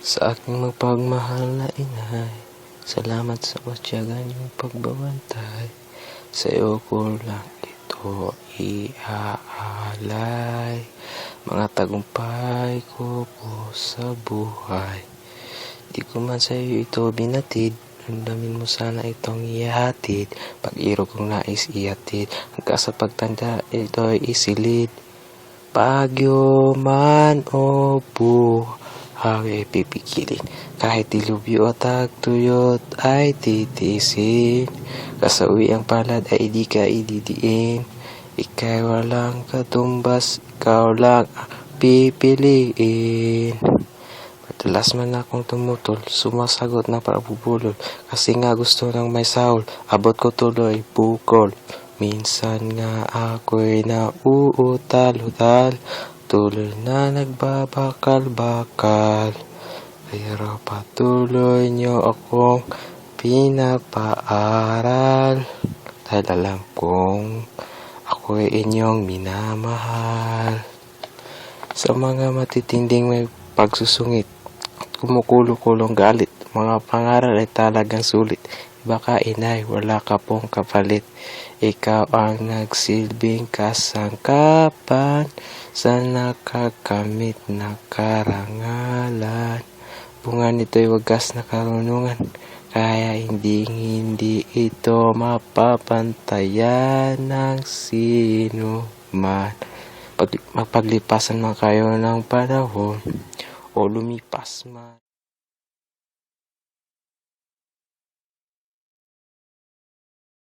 Sa aking magpagmahal na inay, salamat sa matyaga niyong pagbabantay. Sa iyo ko lang ito iaalay, mga tagumpay ko po sa buhay. Di ko man sa iyo ito binatid, damdamin mo sana itong ihatid. Pag-iro kong nais ihatid, hanggang sa pagtanda ito'y isilid. Bagyo man o buhay ay pipigilin, kahit dilubyo o tagtuyot ay titiisin. Kasawi ang palad ay di ka ididiin, ika'y walang katumbas, ikaw lang ang pipiliin. Madalas man akong tumutol, sumasagot na pabubulol, kasi nga gusto ng may sahol, abot ko tuloy bukol. Minsan nga ako'y nauutal-utal, tuloy na nagbabakal-bakal. Pero patuloy niyo akong pinapaaral, dahil alam kong ako'y inyong minamahal. Sa mga matitinding may pagsusungit, kumukulo-kulong galit, mga pangaral ay talagang sulit. Baka inay, wala ka pong kapalit. Ikaw ang nagsilbing kasangkapan sa nakakamit na karangalan. Bunga nito'y wagas na karunungan, kaya hindi ito mapapantayan ng sino man. Mapaglipasan man kayo ng panahon o lumipas man.